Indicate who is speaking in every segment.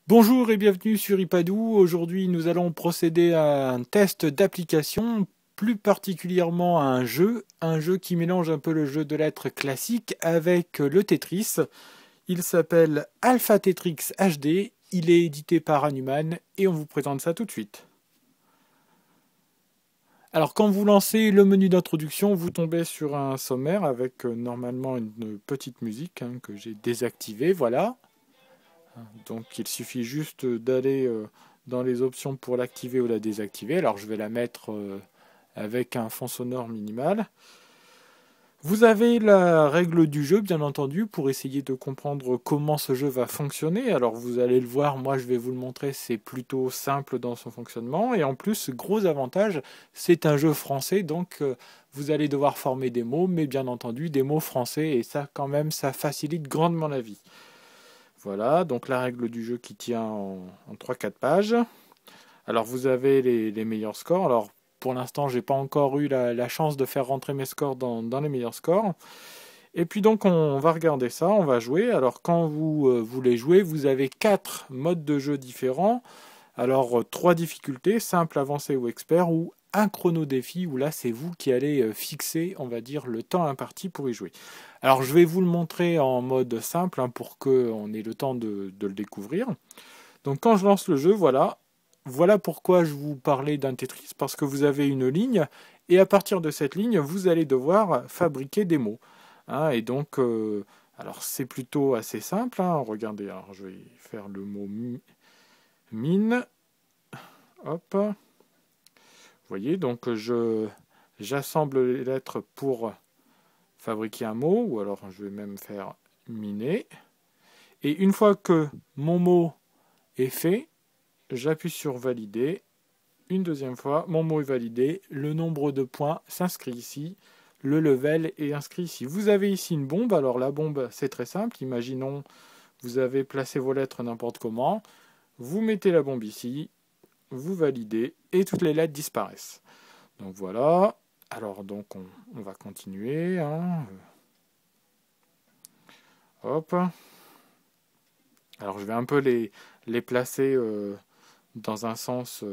Speaker 1: Bonjour et bienvenue sur Ipadou. Aujourd'hui, nous allons procéder à un test d'application, plus particulièrement à un jeu qui mélange un peu le jeu de lettres classique avec le Tetris. Il s'appelle Alpha Tetrix HD, il est édité par Hanuman et on vous présente ça tout de suite. Alors quand vous lancez le menu d'introduction, vous tombez sur un sommaire avec normalement une petite musique que j'ai désactivée, voilà. Donc il suffit juste d'aller dans les options pour l'activer ou la désactiver. Alors je vais la mettre avec un fond sonore minimal. Vous avez la règle du jeu, bien entendu, pour essayer de comprendre comment ce jeu va fonctionner. Alors vous allez le voir, moi je vais vous le montrer, c'est plutôt simple dans son fonctionnement. Et en plus, gros avantage, c'est un jeu français, donc vous allez devoir former des mots, mais bien entendu des mots français. Et ça quand même, ça facilite grandement la vie. Voilà, donc la règle du jeu qui tient en 3-4 pages. Alors vous avez les meilleurs scores. Alors pour l'instant, j'ai pas encore eu la chance de faire rentrer mes scores dans les meilleurs scores. Et puis donc on va regarder ça, on va jouer. Alors quand vous voulez jouer, vous avez 4 modes de jeu différents. Alors 3 difficultés, simple, avancé ou expert, ou un chrono défi, où là c'est vous qui allez fixer, on va dire, le temps imparti pour y jouer. Alors je vais vous le montrer en mode simple pour qu'on ait le temps de le découvrir. Donc quand je lance le jeu, voilà pourquoi je vous parlais d'un Tetris, parce que vous avez une ligne, et à partir de cette ligne, vous allez devoir fabriquer des mots. Et donc, alors c'est plutôt assez simple. Regardez, alors je vais faire le mot mine. Hop. Vous voyez, donc j'assemble les lettres pour fabriquer un mot, ou alors je vais même faire miner. Et une fois que mon mot est fait, j'appuie sur valider. Une deuxième fois, mon mot est validé, le nombre de points s'inscrit ici, le level est inscrit ici. Vous avez ici une bombe, alors la bombe c'est très simple, imaginons vous avez placé vos lettres n'importe comment, vous mettez la bombe ici, vous validez et toutes les lettres disparaissent. Donc voilà, alors donc on va continuer. Hop. Alors je vais un peu les placer dans un sens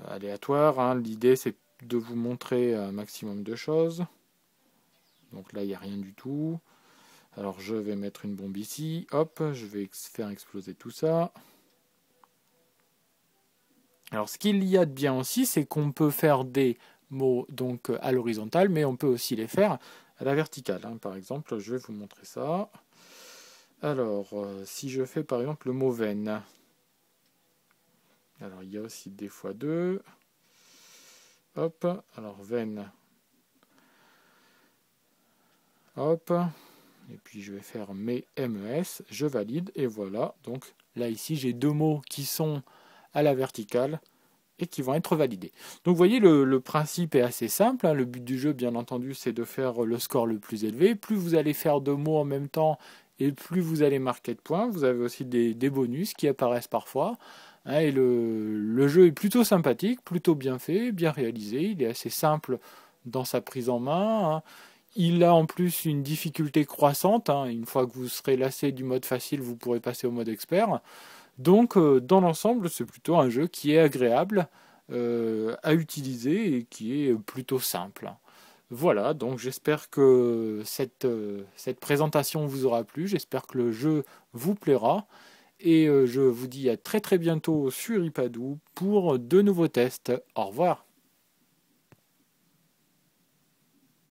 Speaker 1: aléatoire. L'idée c'est de vous montrer un maximum de choses. Donc là il n'y a rien du tout. Alors je vais mettre une bombe ici. Hop, je vais faire exploser tout ça. Alors ce qu'il y a de bien aussi, c'est qu'on peut faire des mots donc à l'horizontale, mais on peut aussi les faire à la verticale. Par exemple, je vais vous montrer ça. Alors, si je fais par exemple le mot veine, alors il y a aussi des fois deux. Hop, alors veine. Hop, et puis je vais faire mes MES, je valide, et voilà. Donc là ici, j'ai deux mots qui sont à la verticale et qui vont être validés. Donc vous voyez, le principe est assez simple. Le but du jeu, bien entendu, c'est de faire le score le plus élevé. Plus vous allez faire de mots en même temps, et plus vous allez marquer de points. Vous avez aussi des bonus qui apparaissent parfois. Et le jeu est plutôt sympathique, plutôt bien fait, bien réalisé. Il est assez simple dans sa prise en main. Il a en plus une difficulté croissante. Une fois que vous serez lassé du mode facile, vous pourrez passer au mode expert. Donc, dans l'ensemble, c'est plutôt un jeu qui est agréable à utiliser et qui est plutôt simple. Voilà, donc j'espère que cette présentation vous aura plu, j'espère que le jeu vous plaira, et je vous dis à très très bientôt sur Ipadou pour de nouveaux tests. Au revoir.